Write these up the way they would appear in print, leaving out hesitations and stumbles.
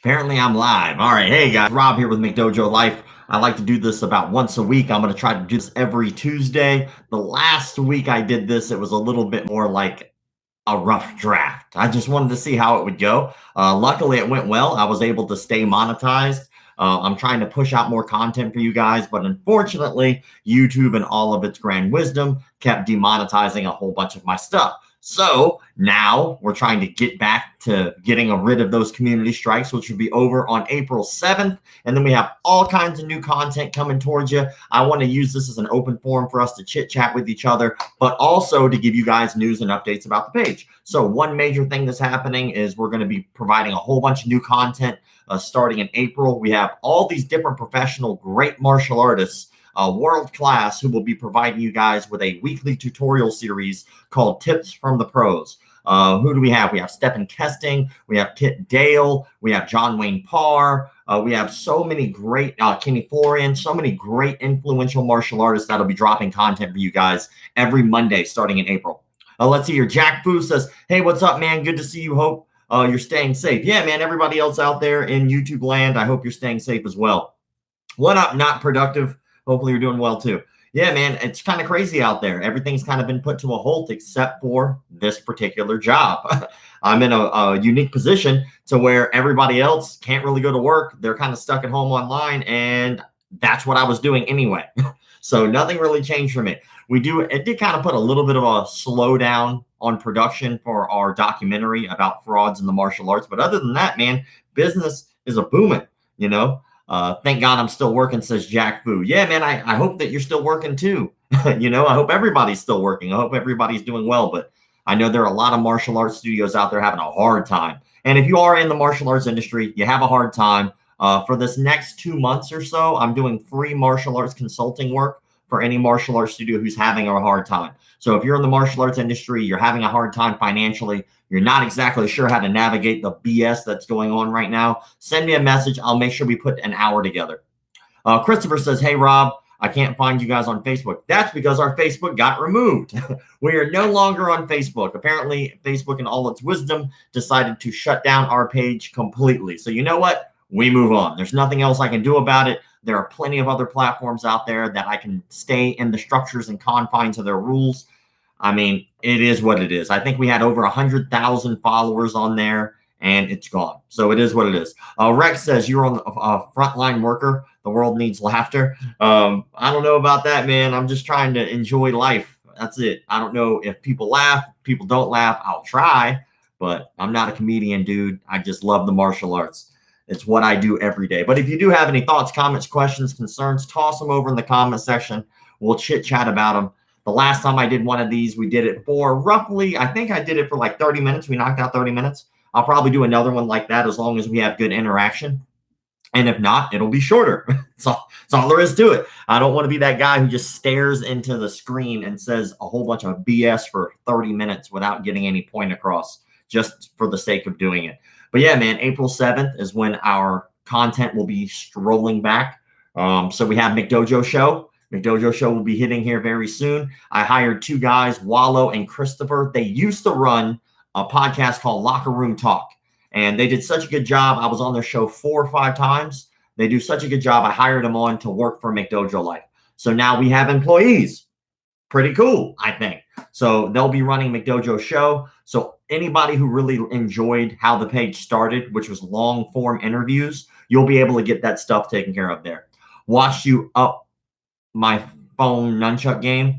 Apparently I'm live. All right. Hey guys, Rob here with McDojoLife. I like to do this about once a week. I'm going to try to do this every Tuesday. The last week I did this, it was a little bit more like a rough draft. I just wanted to see how it would go. Luckily, it went well. I was able to stay monetized. I'm trying to push out more content for you guys, but unfortunately, YouTube and all of its grand wisdom kept demonetizing a whole bunch of my stuff. So now we're trying to get back to getting rid of those community strikes, which will be over on April 7th. And then we have all kinds of new content coming towards you. I want to use this as an open forum for us to chit chat with each other, but also to give you guys news and updates about the page. So one major thing that's happening is we're going to be providing a whole bunch of new content starting in April. We have all these different professional, great martial artists, world class, who will be providing you guys with a weekly tutorial series called Tips from the Pros. Who do we have? We have Stephen Kesting, we have Kit Dale, we have John Wayne Parr, we have so many great, Kenny Florian, so many great influential martial artists that'll be dropping content for you guys every Monday starting in April. Let's see here. Jack Fu says, hey, what's up, man? Good to see you. Hope you're staying safe. Yeah, man, everybody else out there in YouTube land, I hope you're staying safe as well. What up, Not Productive? Hopefully you're doing well too. Yeah, man, it's kind of crazy out there. Everything's kind of been put to a halt except for this particular job. I'm in a unique position to where everybody else can't really go to work. They're kind of stuck at home online, and that's what I was doing anyway. So nothing really changed for me. It did kind of put a little bit of a slowdown on production for our documentary about frauds in the martial arts. But other than that, man, business is a booming, you know. Thank God I'm still working, says Jack Fu. Yeah, man, I hope that you're still working too. You know, I hope everybody's still working. I hope everybody's doing well, but I know there are a lot of martial arts studios out there having a hard time. And if you are in the martial arts industry, you have a hard time. For this next 2 months or so, I'm doing free martial arts consulting work for any martial arts studio who's having a hard time. So if you're in the martial arts industry, you're having a hard time financially, you're not exactly sure how to navigate the BS that's going on right now, send me a message. I'll make sure we put an hour together. Christopher says, hey, Rob, I can't find you guys on Facebook. That's because our Facebook got removed. We are no longer on Facebook. Apparently, Facebook, in all its wisdom, decided to shut down our page completely. So you know what? We move on. There's nothing else I can do about it. There are plenty of other platforms out there that I can stay in the structures and confines of their rules. I mean, it is what it is. I think we had over 100,000 followers on there, and it's gone. So it is what it is. Rex says, you're on a frontline worker. The world needs laughter. I don't know about that, man. I'm just trying to enjoy life. That's it. I don't know if people laugh, people don't laugh. I'll try, but I'm not a comedian, dude. I just love the martial arts. It's what I do every day. But if you do have any thoughts, comments, questions, concerns, toss them over in the comment section. We'll chit chat about them. The last time I did one of these, we did it for roughly, I think I did it for like 30 minutes. We knocked out 30 minutes. I'll probably do another one like that as long as we have good interaction. And if not, it'll be shorter. That's all there is to it. I don't want to be that guy who just stares into the screen and says a whole bunch of BS for 30 minutes without getting any point across, just for the sake of doing it. But yeah, man, April 7th is when our content will be strolling back. So we have McDojo Show. McDojo Show will be hitting here very soon. I hired 2 guys, Wallow and Christopher. They used to run a podcast called Locker Room Talk, and they did such a good job. I was on their show 4 or 5 times. They do such a good job. I hired them on to work for McDojoLife. So now we have employees. Pretty cool, I think. So they'll be running McDojo Show. So anybody who really enjoyed how the page started, which was long form interviews, you'll be able to get that stuff taken care of there. Watch you up my phone nunchuck game.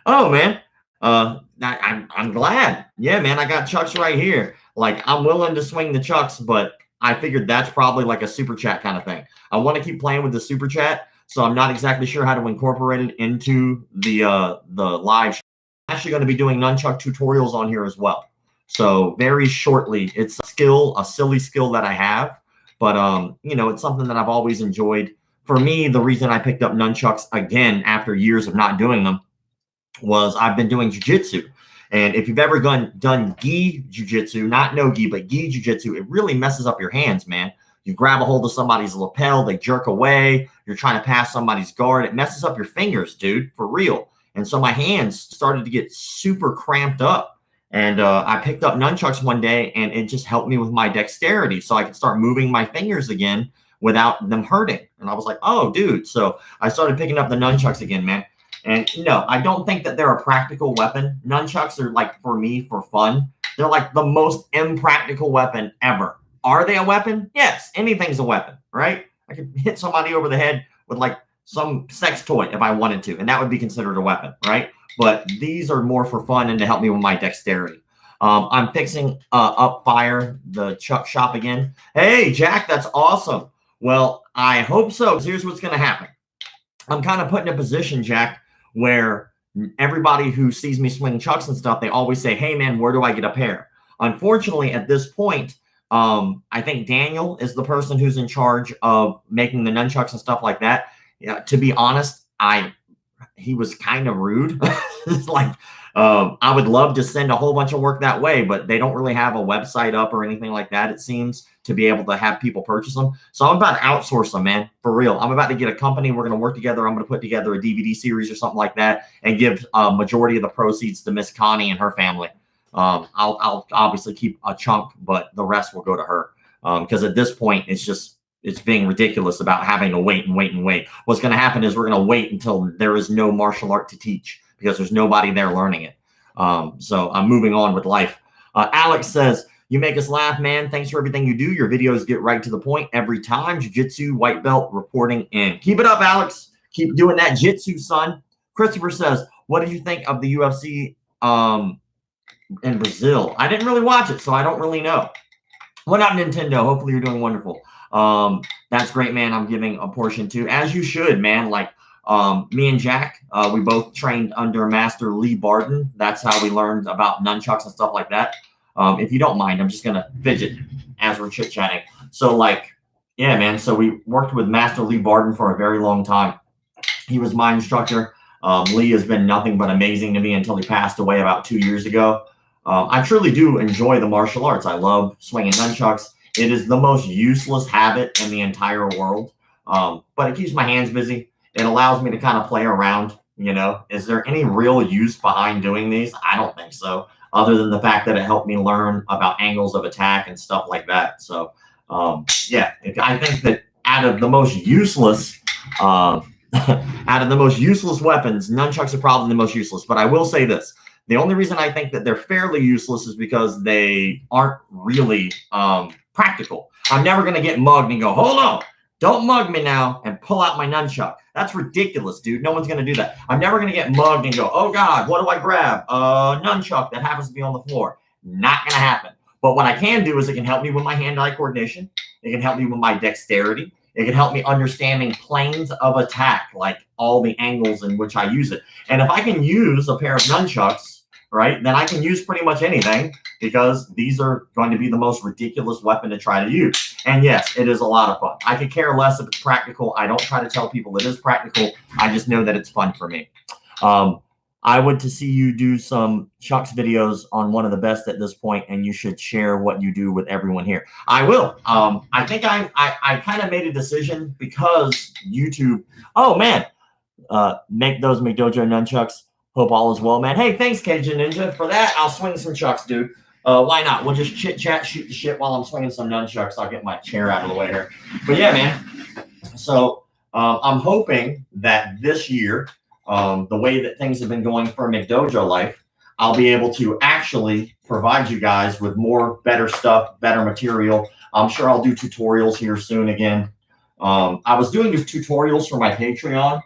Oh, man. I'm glad. Yeah, man, I got chucks right here. Like, I'm willing to swing the chucks, but I figured that's probably like a super chat kind of thing. I want to keep playing with the super chat, so I'm not exactly sure how to incorporate it into the live show. I'm actually going to be doing nunchuck tutorials on here as well. So very shortly, it's a silly skill that I have, but you know, it's something that I've always enjoyed. For me, the reason I picked up nunchucks again after years of not doing them was I've been doing jiu-jitsu. And if you've ever done gi jiu-jitsu, not no gi, but gi jiu-jitsu, it really messes up your hands, man. You grab a hold of somebody's lapel, they jerk away, you're trying to pass somebody's guard. It messes up your fingers, dude, for real. And so my hands started to get super cramped up. And I picked up nunchucks one day, and it just helped me with my dexterity, so I could start moving my fingers again without them hurting. And I was like, oh, dude. So I started picking up the nunchucks again, man. And no, I don't think that they're a practical weapon. Nunchucks are like, for me, for fun. They're like the most impractical weapon ever. Are they a weapon? Yes, anything's a weapon, right? I could hit somebody over the head with like some sex toy if I wanted to, and that would be considered a weapon, right? But these are more for fun and to help me with my dexterity. I'm fixing up fire the Chuck shop again. Hey, Jack, that's awesome. Well, I hope so. Here's what's going to happen. I'm kind of put in a position, Jack, where everybody who sees me swing chucks and stuff, they always say, hey, man, where do I get a pair? Unfortunately, at this point, I think Daniel is the person who's in charge of making the nunchucks and stuff like that. Yeah, to be honest, he was kind of rude. It's like, I would love to send a whole bunch of work that way, but they don't really have a website up or anything like that, it seems, to be able to have people purchase them. So I'm about to outsource them, man, for real. I'm about to get a company. We're going to work together. I'm going to put together a DVD series or something like that and give a majority of the proceeds to Miss Connie and her family. I'll obviously keep a chunk, but the rest will go to her. Because at this point, it's being ridiculous about having to wait and wait and wait. What's going to happen is we're going to wait until there is no martial art to teach because there's nobody there learning it. So I'm moving on with life. Alex says, you make us laugh, man. Thanks for everything you do. Your videos get right to the point every time. Jiu-jitsu, white belt, reporting in. Keep it up, Alex. Keep doing that jitsu, son. Christopher says, what did you think of the UFC in Brazil? I didn't really watch it, so I don't really know. What up, Nintendo? Hopefully you're doing wonderful. That's great, man. I'm giving a portion too, as you should, man. Like me and Jack, we both trained under Master Lee Barden. That's how we learned about nunchucks and stuff like that. If you don't mind, I'm just gonna fidget as we're chit-chatting. So like, yeah, man. So we worked with Master Lee Barden for a very long time. He was my instructor. Lee has been nothing but amazing to me until he passed away about 2 years ago. I truly do enjoy the martial arts. I love swinging nunchucks. It is the most useless habit in the entire world, but it keeps my hands busy. It allows me to kind of play around, you know. Is there any real use behind doing these? I don't think so, other than the fact that it helped me learn about angles of attack and stuff like that. So, yeah, I think that out of the most useless weapons, nunchucks are probably the most useless. But I will say this. The only reason I think that they're fairly useless is because they aren't really practical. I'm never going to get mugged and go, hold on, don't mug me now, and pull out my nunchuck. That's ridiculous, dude. No one's going to do that. I'm never going to get mugged and go, oh, God, what do I grab? A nunchuck that happens to be on the floor. Not going to happen. But what I can do is it can help me with my hand-eye coordination. It can help me with my dexterity. It can help me understanding planes of attack, like all the angles in which I use it. And if I can use a pair of nunchucks, right, then I can use pretty much anything because these are going to be the most ridiculous weapon to try to use. And yes, it is a lot of fun. I could care less if it's practical. I don't try to tell people it is practical. I just know that it's fun for me. I would to see you do some Chuck's videos on one of the best at this point, and you should share what you do with everyone here. I will. I think I kind of made a decision because YouTube. Oh man, make those McDojo nunchucks. Hope all is well, man. Hey, thanks, Cajun Ninja, for that. I'll swing some chucks, dude. Why not? We'll just chit-chat, shoot the shit while I'm swinging some nunchucks. I'll get my chair out of the way here. But yeah, man. So I'm hoping that this year, the way that things have been going for McDojoLife, I'll be able to actually provide you guys with more better stuff, better material. I'm sure I'll do tutorials here soon again. I was doing these tutorials for my Patreon.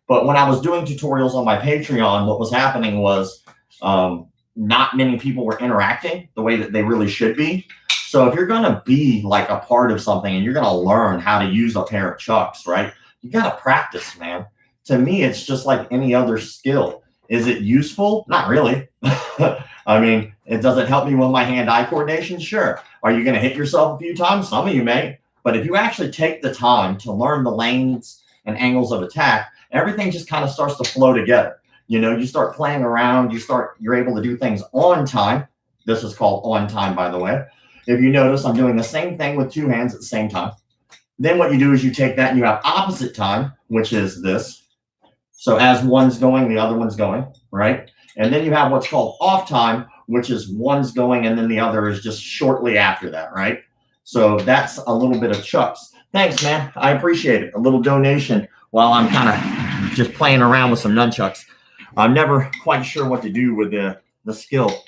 But when I was doing tutorials on my Patreon, what was happening was not many people were interacting the way that they really should be. So if you're going to be like a part of something and you're going to learn how to use a pair of chucks, right, you got to practice, man. To me, it's just like any other skill. Is it useful? Not really. I mean, does it help me with my hand-eye coordination? Sure. Are you going to hit yourself a few times? Some of you may. But if you actually take the time to learn the lanes and angles of attack, everything just kind of starts to flow together. You know, you start playing around, you're able to do things on time. This is called on time, by the way. If you notice, I'm doing the same thing with two hands at the same time. Then what you do is you take that and you have opposite time, which is this. So as one's going, the other one's going, right? And then you have what's called off time, which is one's going and then the other is just shortly after that, right? So that's a little bit of chucks. Thanks, man. I appreciate it. A little donation while I'm kind of just playing around with some nunchucks. I'm never quite sure what to do with the skill.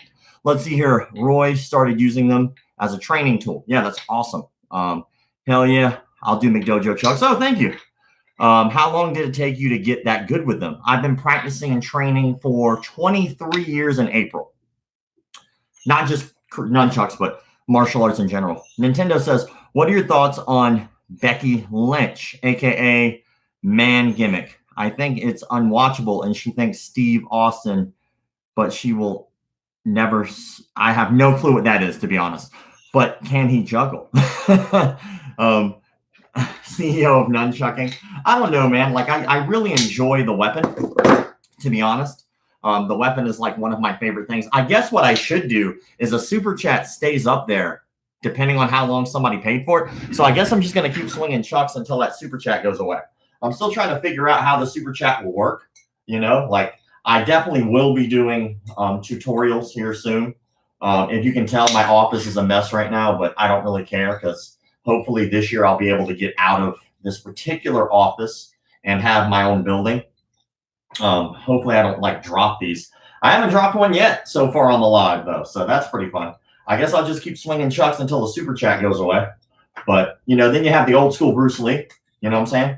Let's see here. Roy started using them as a training tool. Yeah, that's awesome. Hell yeah. I'll do McDojo chucks. Oh, thank you. How long did it take you to get that good with them? I've been practicing and training for 23 years in April. Not just nunchucks, but martial arts in general. Nintendo says, what are your thoughts on Becky Lynch, aka Man Gimmick? I think it's unwatchable, and she thinks Steve Austin, but she will never. I have no clue what that is, to be honest. But can he juggle? CEO of nunchucking. I don't know, man. Like I really enjoy the weapon, to be honest. The weapon is like one of my favorite things. I guess what I should do is a super chat stays up there depending on how long somebody paid for it. So I guess I'm just going to keep swinging chucks until that super chat goes away. I'm still trying to figure out how the super chat will work. You know, like I definitely will be doing tutorials here soon. If you can tell, my office is a mess right now, but I don't really care because hopefully this year I'll be able to get out of this particular office and have my own building. Hopefully I don't like drop these. I haven't dropped one yet so far on the live though, so that's pretty fun. I guess I'll just keep swinging chucks until the super chat goes away. But you know, then you have the old school Bruce Lee. You know what I'm saying?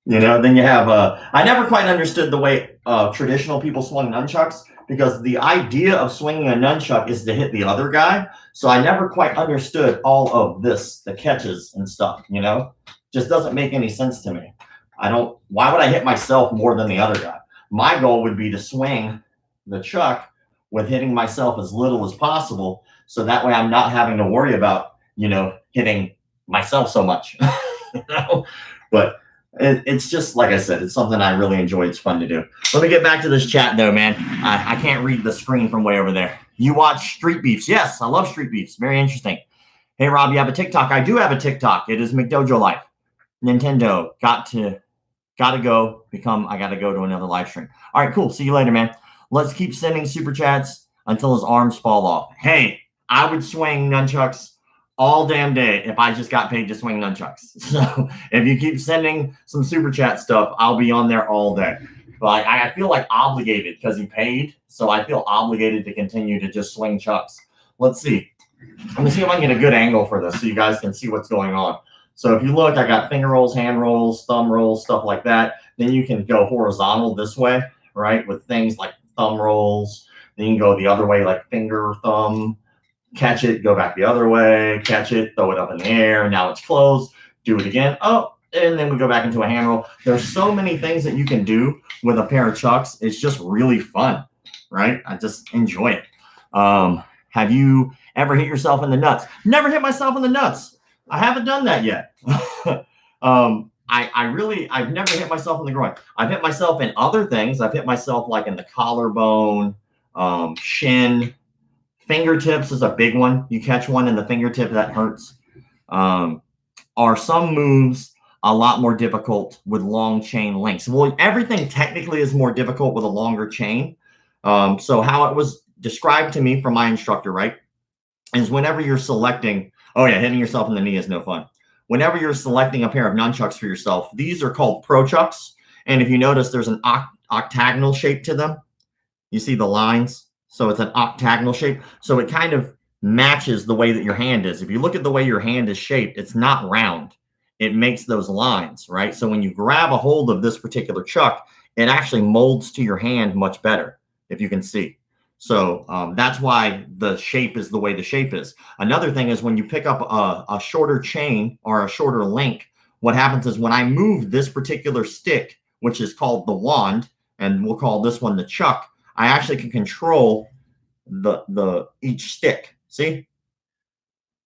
You know, then you have I never quite understood the way traditional people swung nunchucks, because the idea of swinging a nunchuck is to hit the other guy. So I never quite understood all of this, the catches and stuff, you know? Just doesn't make any sense to me. Why would I hit myself more than the other guy? My goal would be to swing the chuck with hitting myself as little as possible. So that way I'm not having to worry about, you know, hitting myself so much. You know? But it's just, like I said, it's something I really enjoy. It's fun to do. Let me get back to this chat, though, man. I can't read the screen from way over there. You watch Street Beefs. Yes, I love Street Beefs. Very interesting. Hey, Rob, you have a TikTok? I do have a TikTok. It is McDojoLife. Nintendo, got to go. I got to go to another live stream. All right, cool. See you later, man. Let's keep sending super chats until his arms fall off. Hey, I would swing nunchucks all damn day if I just got paid to swing nunchucks. So if you keep sending some super chat stuff, I'll be on there all day. But I feel like obligated because he paid. So I feel obligated to continue to just swing chucks. Let's see. Let me see if I can get a good angle for this so you guys can see what's going on. So if you look, I got finger rolls, hand rolls, thumb rolls, stuff like that. Then you can go horizontal this way, right? With things like thumb rolls. Then you can go the other way, like finger, thumb, catch it, go back the other way, catch it, throw it up in the air. Now it's closed. Do it again. Oh, and then we go back into a hand roll. There's so many things that you can do with a pair of chucks. It's just really fun, right? I just enjoy it. Have you ever hit yourself in the nuts? Never hit myself in the nuts. I haven't done that yet. I've never hit myself in the groin. I've hit myself in other things. I've hit myself like in the collarbone, shin, fingertips is a big one. You catch one in the fingertip, that hurts. Are some moves a lot more difficult with long chain links? Well, everything technically is more difficult with a longer chain. So how it was described to me from my instructor, right, is whenever you're selecting, oh yeah, hitting yourself in the knee is no fun. Whenever you're selecting a pair of nunchucks for yourself, these are called pro chucks. And if you notice, there's an octagonal shape to them. You see the lines? So it's an octagonal shape. So it kind of matches the way that your hand is. If you look at the way your hand is shaped, it's not round. It makes those lines, right? So when you grab a hold of this particular chuck, it actually molds to your hand much better, if you can see. So that's why the shape is the way the shape is. Another thing is when you pick up a shorter chain or a shorter link, what happens is when I move this particular stick, which is called the wand, and we'll call this one the chuck, I actually can control each stick. See?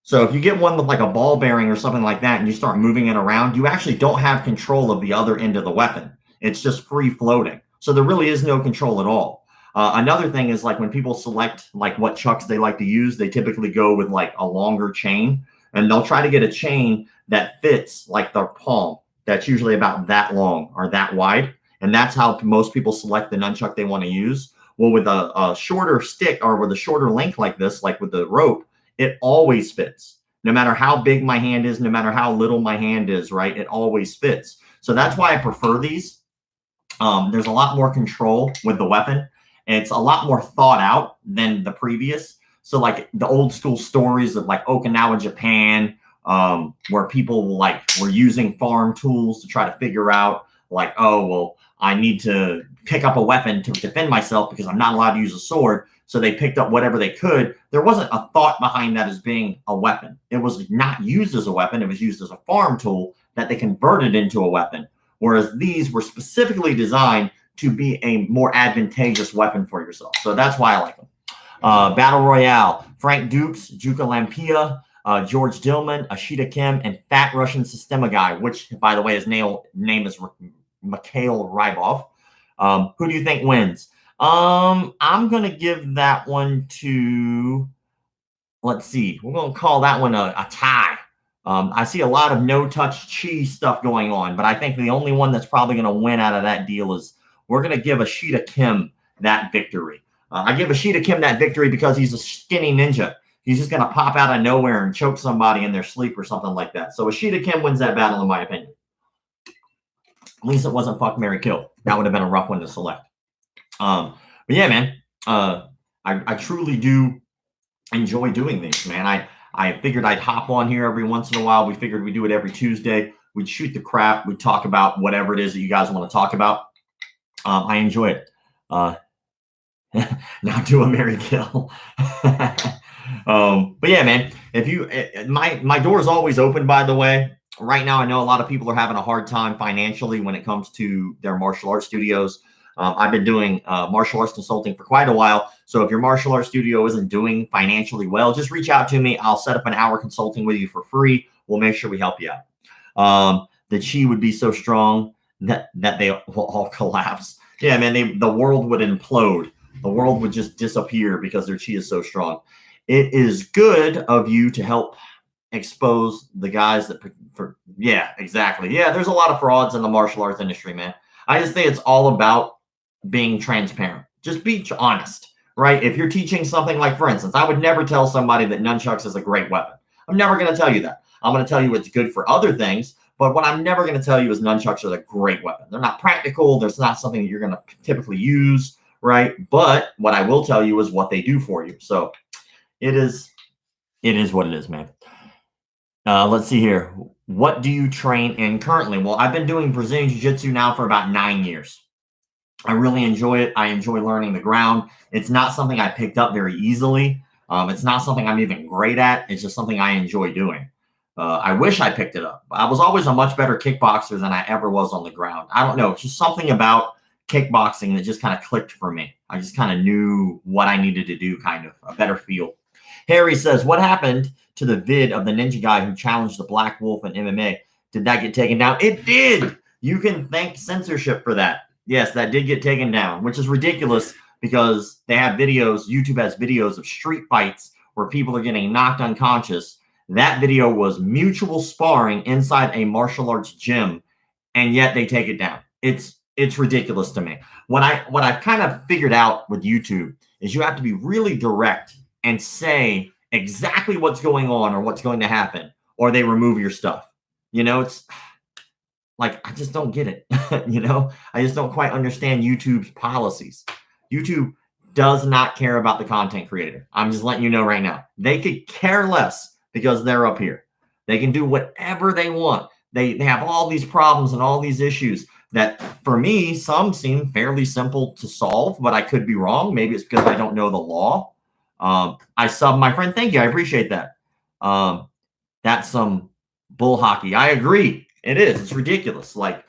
So if you get one with like a ball bearing or something like that and you start moving it around, you actually don't have control of the other end of the weapon. It's just free floating. So there really is no control at all. Another thing is like when people select like what chucks they like to use, they typically go with like a longer chain, and they'll try to get a chain that fits like their palm. that's usually about that long or that wide. And that's how most people select the nunchuck they want to use. Well, with a shorter stick or with a shorter length like this, like with the rope, it always fits. No matter how big my hand is, no matter how little my hand is, right? It always fits. So that's why I prefer these. There's a lot more control with the weapon. And it's a lot more thought out than the previous. So like the old school stories of like Okinawa, Japan, where people like were using farm tools to try to figure out like, oh, well, I need to pick up a weapon to defend myself because I'm not allowed to use a sword. So they picked up whatever they could. There wasn't a thought behind that as being a weapon. It was not used as a weapon. It was used as a farm tool that they converted into a weapon. Whereas these were specifically designed to be a more advantageous weapon for yourself. So that's why I like them. Battle Royale, Frank Dukes, Juka Lampia, George Dillman, Ashita Kim, and Fat Russian Sistema Guy, which, by the way, his name is Mikhail Rybov. Who do you think wins? I'm going to give that one to, let's see, we're going to call that one a tie. I see a lot of no-touch cheese stuff going on, but I think the only one that's probably going to win out of that deal is we're going to give Ashita Kim that victory. I give Ashita Kim that victory because he's a skinny ninja. He's just going to pop out of nowhere and choke somebody in their sleep or something like that. So Ashita Kim wins that battle, in my opinion. At least it wasn't fuck, marry, kill. That would have been a rough one to select. But yeah, man, I truly do enjoy doing these, man. I figured I'd hop on here every once in a while. We figured we'd do it every Tuesday. We'd shoot the crap. We'd talk about whatever it is that you guys want to talk about. I enjoy it. Now do a marry, kill. But yeah, man, if you, my door is always open, by the way. Right now, I know a lot of people are having a hard time financially when it comes to their martial arts studios. I've been doing martial arts consulting for quite a while. So if your martial arts studio isn't doing financially well, just reach out to me. I'll set up an hour consulting with you for free. We'll make sure we help you out. The chi would be so strong that they will all collapse. Yeah, man, the world would implode. The world would just disappear because their chi is so strong. It is good of you to help expose the guys that yeah, exactly. Yeah, there's a lot of frauds in the martial arts industry, man. I just think it's all about being transparent. Just be honest, right? If you're teaching something like, for instance, I would never tell somebody that nunchucks is a great weapon. I'm never going to tell you that. I'm going to tell you it's good for other things, but what I'm never going to tell you is nunchucks are a great weapon. They're not practical. There's not something that you're going to typically use, right? But what I will tell you is what they do for you. So it is what it is, man. Let's see here. What do you train in currently? Well, I've been doing Brazilian Jiu-Jitsu now for about 9 years. I really enjoy it. I enjoy learning the ground. It's not something I picked up very easily. It's not something I'm even great at. It's just something I enjoy doing. I wish I picked it up. I was always a much better kickboxer than I ever was on the ground. I don't know. It's just something about kickboxing that just kind of clicked for me. I just kind of knew what I needed to do, kind of a better feel. Harry says, what happened to the vid of the ninja guy who challenged the Black Wolf in MMA? Did that get taken down? It did. You can thank censorship for that. Yes, that did get taken down, which is ridiculous because they have videos. YouTube has videos of street fights where people are getting knocked unconscious. That video was mutual sparring inside a martial arts gym, and yet they take it down. It's ridiculous to me. What I've kind of figured out with YouTube is you have to be really direct and say exactly what's going on or what's going to happen, or they remove your stuff. You know, it's like, I just don't get it. You know, I just don't quite understand YouTube's policies. YouTube does not care about the content creator. I'm just letting you know right now. They could care less because they're up here. They can do whatever they want. They have all these problems and all these issues that, for me, some seem fairly simple to solve, but I could be wrong. Maybe it's because I don't know the law. I sub my friend. Thank you. I appreciate that. That's some bull hockey. I agree. It is. It's ridiculous. Like,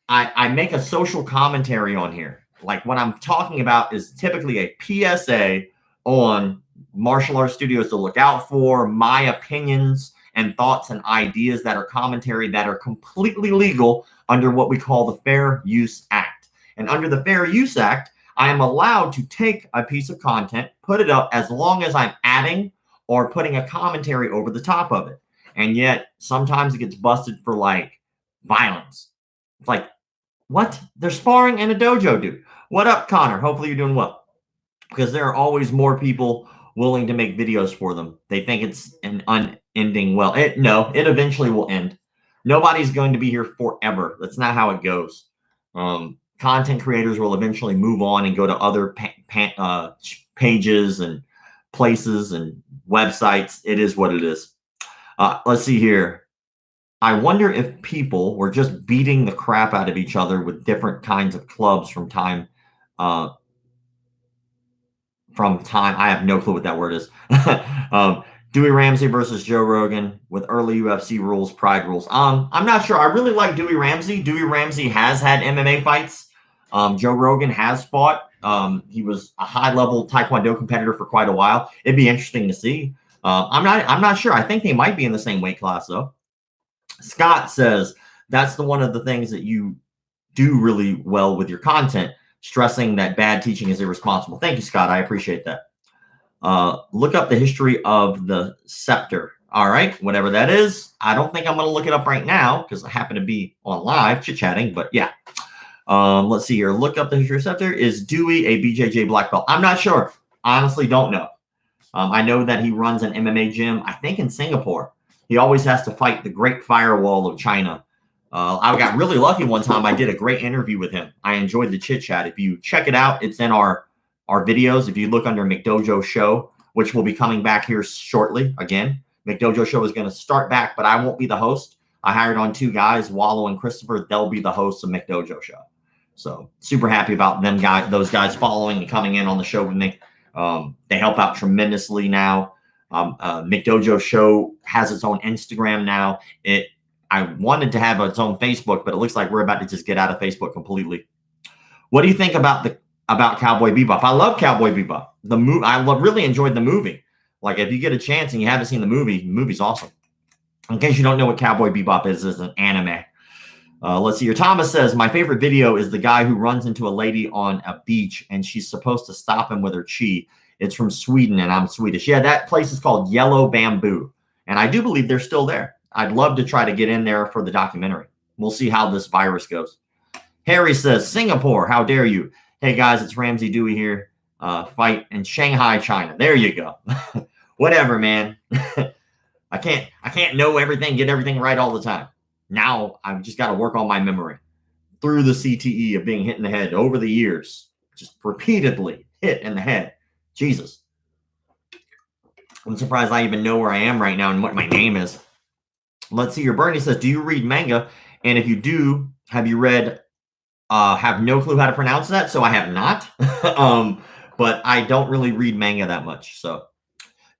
I make a social commentary on here. Like, what I'm talking about is typically a PSA on martial arts studios to look out for, my opinions and thoughts and ideas that are commentary that are completely legal under what we call the Fair Use Act. And under the Fair Use Act, I am allowed to take a piece of content, put it up as long as I'm adding or putting a commentary over the top of it. And yet sometimes it gets busted for like violence. It's like, what? They're sparring in a dojo, dude. What up, Connor? Hopefully you're doing well. Because there are always more people willing to make videos for them. They think it's an unending well. No, it eventually will end. Nobody's going to be here forever. That's not how it goes. Content creators will eventually move on and go to other pages and places and websites. It is what it is. Let's see here. I wonder if people were just beating the crap out of each other with different kinds of clubs from time. I have no clue what that word is. Dewey Ramsey versus Joe Rogan with early UFC rules, pride rules. I'm not sure. I really like Dewey Ramsey. Dewey Ramsey has had MMA fights. Joe Rogan has fought. He was a high-level Taekwondo competitor for quite a while. It'd be interesting to see. I'm not sure. I think they might be in the same weight class though. Scott says that's one of the things that you do really well with your content, stressing that bad teaching is irresponsible. Thank you, Scott. I appreciate that. Look up the history of the scepter. All right, whatever that is. I don't think I'm going to look it up right now because I happen to be on live chit-chatting, but yeah. Let's see here. Look up the history of scepter. Is Dewey a BJJ black belt? I'm not sure. Honestly, don't know. I know that he runs an MMA gym, I think in Singapore. He always has to fight the Great Firewall of China. I got really lucky one time. I did a great interview with him. I enjoyed the chit chat. If you check it out, it's in our videos. If you look under McDojo Show, which will be coming back here shortly. Again, McDojo Show is going to start back, but I won't be the host. I hired on 2 guys, Wallow and Christopher. They'll be the hosts of McDojo Show. So super happy about those guys following and coming in on the show with me. They help out tremendously now. McDojo Show has its own Instagram now. I wanted to have its own Facebook, but it looks like we're about to just get out of Facebook completely. What do you think about Cowboy Bebop? I love Cowboy Bebop. I really enjoyed the movie. Like if you get a chance and you haven't seen the movie's awesome. In case you don't know what Cowboy Bebop is an anime. Let's see here. Thomas says, my favorite video is the guy who runs into a lady on a beach and she's supposed to stop him with her chi. It's from Sweden and I'm Swedish. Yeah, that place is called Yellow Bamboo. And I do believe they're still there. I'd love to try to get in there for the documentary. We'll see how this virus goes. Harry says, Singapore, how dare you? Hey guys, it's Ramsey Dewey here. Fight in Shanghai, China. There you go. Whatever, man. I can't know everything, get everything right all the time. Now I've just got to work on my memory through the CTE of being hit in the head over the years, just repeatedly hit in the head. Jesus. I'm surprised I even know where I am right now and what my name is. Let's see here. Bernie says, do you read manga? And if you do, have you read, have no clue how to pronounce that. So I have not, but I don't really read manga that much. So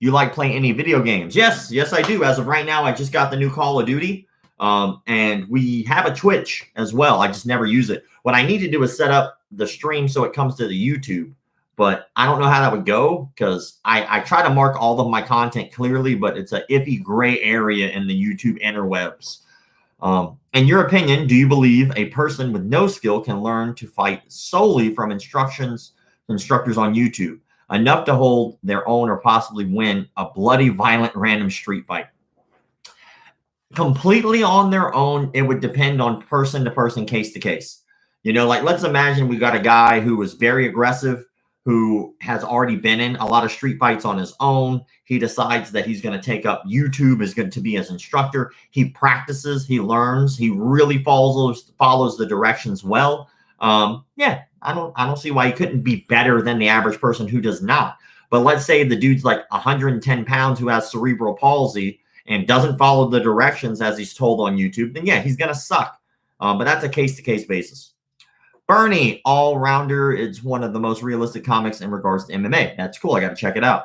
you like playing any video games? Yes, I do. As of right now, I just got the new Call of Duty. And we have a Twitch as well. I just never use it. What I need to do is set up the stream so it comes to the YouTube, but I don't know how that would go because I try to mark all of my content clearly, but it's an iffy gray area in the YouTube interwebs. In your opinion, do you believe a person with no skill can learn to fight solely from instructors on YouTube, enough to hold their own or possibly win a bloody, violent, random street fight? Completely on their own, it would depend on person to person, case to case. You know, like let's imagine we got a guy who was very aggressive, who has already been in a lot of street fights on his own. He decides that he's going to take up YouTube is going to be his instructor. He practices, he learns, he really follows the directions well. Yeah, I don't see why he couldn't be better than the average person who does not. But let's say the dude's like 110 pounds who has cerebral palsy and doesn't follow the directions as he's told on YouTube, then yeah, he's going to suck. But that's a case-to-case basis. Bernie, All-Rounder, it's one of the most realistic comics in regards to MMA. That's cool. I got to check it out.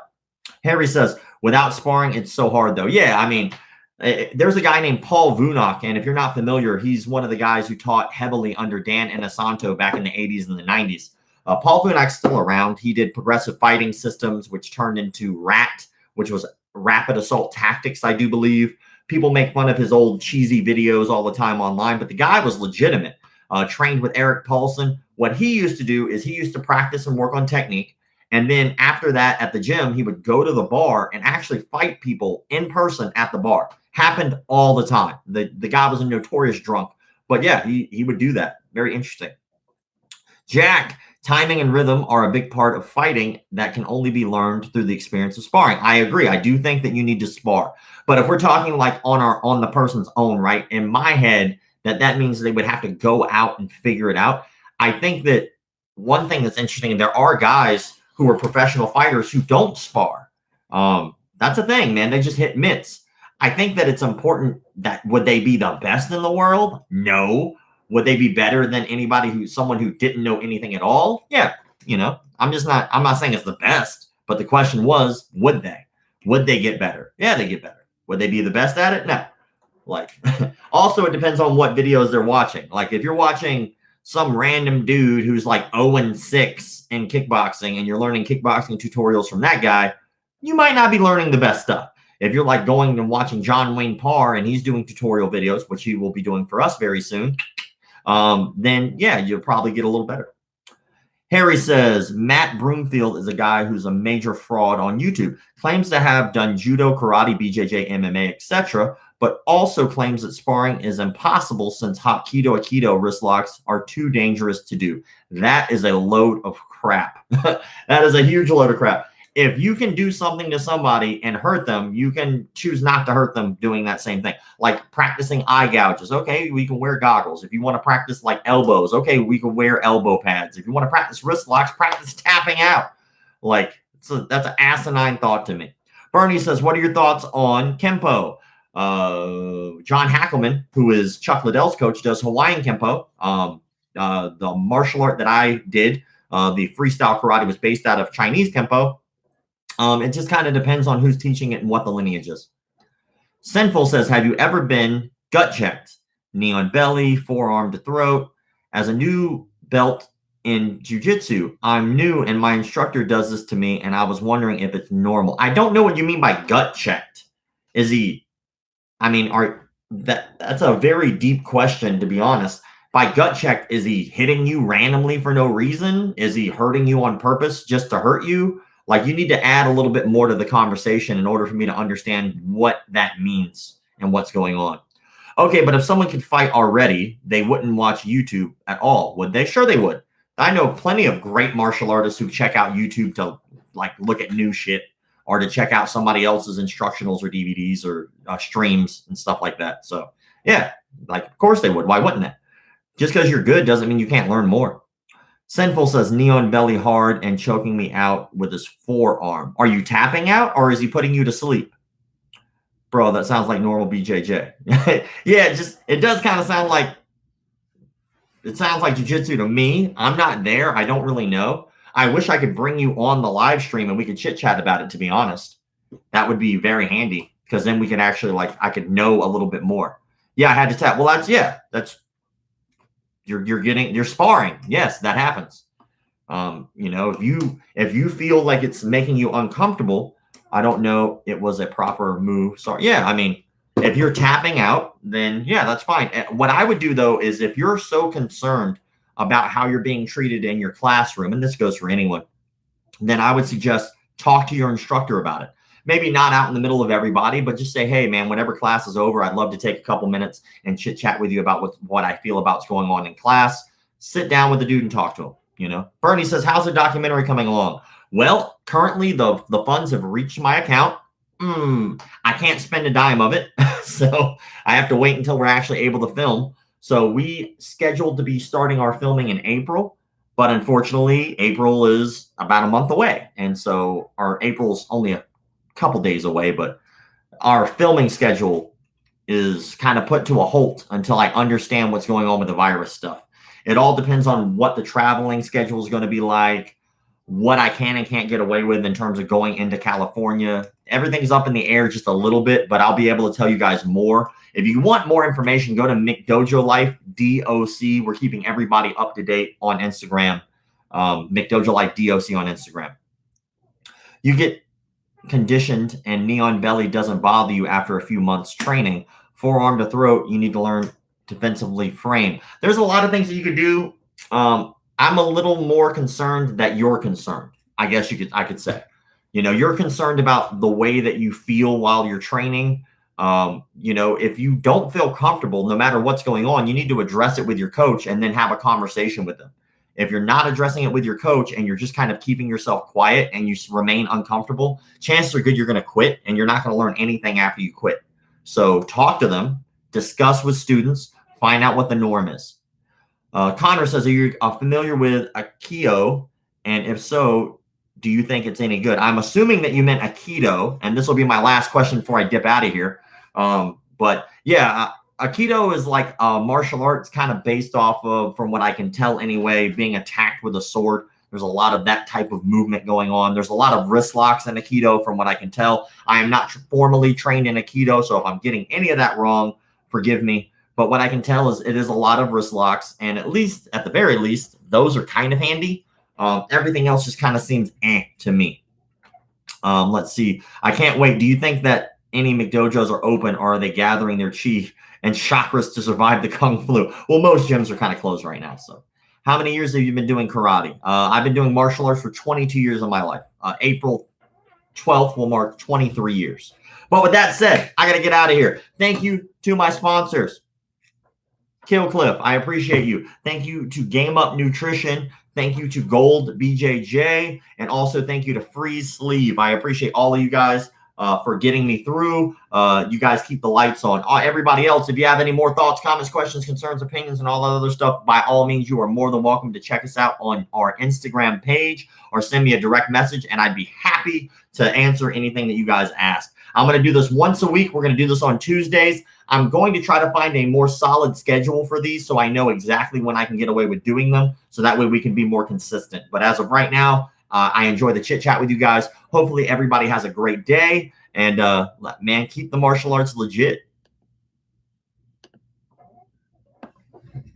Harry says, without sparring, it's so hard, though. Yeah, I mean, there's a guy named Paul Vunak, and if you're not familiar, he's one of the guys who taught heavily under Dan Inosanto back in the 80s and the 90s. Paul Vunak's still around. He did progressive fighting systems, which turned into RAT, which was rapid assault tactics, I do believe. People make fun of his old cheesy videos all the time online, but the guy was legitimate. Trained with Eric Paulson. What he used to do is he used to practice and work on technique. And then after that at the gym, he would go to the bar and actually fight people in person at the bar. Happened all the time. The guy was a notorious drunk. But yeah, he would do that. Very interesting. Jack, timing and rhythm are a big part of fighting that can only be learned through the experience of sparring. I agree. I do think that you need to spar. But if we're talking like on the person's own, right? In my head, that means they would have to go out and figure it out. I think that one thing that's interesting, there are guys who are professional fighters who don't spar. That's a thing, man. They just hit mitts. I think that it's important that would they be the best in the world? No. Would they be better than someone who didn't know anything at all? Yeah, I'm not saying it's the best, but the question was, would they? Would they get better? Yeah, they get better. Would they be the best at it? No. Like, also, it depends on what videos they're watching. Like, if you're watching some random dude who's like 0-6 in kickboxing and you're learning kickboxing tutorials from that guy, you might not be learning the best stuff. If you're like going and watching John Wayne Parr and he's doing tutorial videos, which he will be doing for us very soon, then yeah, you'll probably get a little better. Harry says, Matt Broomfield is a guy who's a major fraud on YouTube, claims to have done judo, karate, BJJ, MMA, etc., but also claims that sparring is impossible since Hapkido, Aikido wrist locks are too dangerous to do. That is a load of crap. That is a huge load of crap. If you can do something to somebody and hurt them, you can choose not to hurt them doing that same thing. Like practicing eye gouges. Okay, we can wear goggles. If you want to practice like elbows, okay, we can wear elbow pads. If you want to practice wrist locks, practice tapping out. Like, so that's an asinine thought to me. Bernie says, what are your thoughts on Kempo? John Hackelman, who is Chuck Liddell's coach, does Hawaiian Kempo. The martial art that I did, the freestyle karate, was based out of Chinese Kempo. It just kind of depends on who's teaching it and what the lineage is. Sinful says, have you ever been gut checked? Knee on belly, forearm to throat. As a new belt in jiu-jitsu, I'm new and my instructor does this to me and I was wondering if it's normal. I don't know what you mean by gut checked. That's a very deep question, to be honest. By gut checked, is he hitting you randomly for no reason? Is he hurting you on purpose just to hurt you? Like, you need to add a little bit more to the conversation in order for me to understand what that means and what's going on. Okay, but if someone could fight already, they wouldn't watch YouTube at all, would they? Sure they would. I know plenty of great martial artists who check out YouTube to like look at new shit or to check out somebody else's instructionals or DVDs or streams and stuff like that. So yeah, like, of course they would. Why wouldn't they? Just because you're good doesn't mean you can't learn more. Sinful says, knee on belly hard and choking me out with his forearm. Are you tapping out or is he putting you to sleep? Bro, that sounds like normal BJJ. Yeah, it does kind of sound like, it sounds like jiu-jitsu to me. I'm not there. I don't really know. I wish I could bring you on the live stream and we could chit chat about it, to be honest. That would be very handy because then we could actually, like, I could know a little bit more. Yeah, I had to tap. Well, you're sparring. Yes, that happens. If you feel like it's making you uncomfortable, I don't know, it was a proper move. So yeah, I mean, if you're tapping out, then yeah, that's fine. What I would do though is if you're so concerned about how you're being treated in your classroom, and this goes for anyone, then I would suggest talk to your instructor about it. Maybe not out in the middle of everybody, but just say, hey, man, whenever class is over, I'd love to take a couple minutes and chit chat with you about what I feel about what's going on in class. Sit down with the dude and talk to him. Bernie says, how's the documentary coming along? Well, currently the funds have reached my account. I can't spend a dime of it. So I have to wait until we're actually able to film. So we scheduled to be starting our filming in April. But unfortunately, April is about a month away. And so our April's only a couple days away, but our filming schedule is kind of put to a halt until I understand what's going on with the virus stuff. It all depends on what the traveling schedule is going to be like, what I can and can't get away with in terms of going into California. Everything's up in the air just a little bit, but I'll be able to tell you guys more. If you want more information, go to McDojoLife, DOC. We're keeping everybody up to date on Instagram. McDojoLife, DOC on Instagram. You get conditioned and knee on belly doesn't bother you after a few months training. Forearm to throat, you need to learn defensively frame. There's a lot of things that you could do. I'm a little more concerned that you're concerned. I guess I could say, you're concerned about the way that you feel while you're training. If you don't feel comfortable, no matter what's going on, you need to address it with your coach and then have a conversation with them. If you're not addressing it with your coach and you're just kind of keeping yourself quiet and you remain uncomfortable, chances are good you're going to quit and you're not going to learn anything after you quit. So talk to them, discuss with students, find out what the norm is. Connor says, are you familiar with Aikido? And if so, do you think it's any good? I'm assuming that you meant Aikido, and this will be my last question before I dip out of here. But yeah, Aikido is like martial arts kind of based off of, from what I can tell anyway, being attacked with a sword. There's a lot of that type of movement going on. There's a lot of wrist locks in Aikido from what I can tell. I am not formally trained in Aikido, so if I'm getting any of that wrong, forgive me. But what I can tell is it is a lot of wrist locks, and at the very least, those are kind of handy. Everything else just kind of seems to me. Let's see. I can't wait. Do you think that any McDojos are open, or are they gathering their chi and chakras to survive the Kung Flu? Well, most gyms are kind of closed right now. So how many years have you been doing karate? I've been doing martial arts for 22 years of my life. April 12th will mark 23 years. But with that said, I got to get out of here. Thank you to my sponsors. Killcliff, I appreciate you. Thank you to Game Up Nutrition. Thank you to Gold BJJ. And also thank you to Freeze Sleeve. I appreciate all of you guys for getting me through. You guys keep the lights on. Everybody else, if you have any more thoughts, comments, questions, concerns, opinions, and all that other stuff, by all means, you are more than welcome to check us out on our Instagram page or send me a direct message, and I'd be happy to answer anything that you guys ask. I'm going to do this once a week. We're going to do this on Tuesdays. I'm going to try to find a more solid schedule for these so I know exactly when I can get away with doing them, so that way we can be more consistent. But as of right now, I enjoy the chit chat with you guys. Hopefully everybody has a great day. And man, keep the martial arts legit.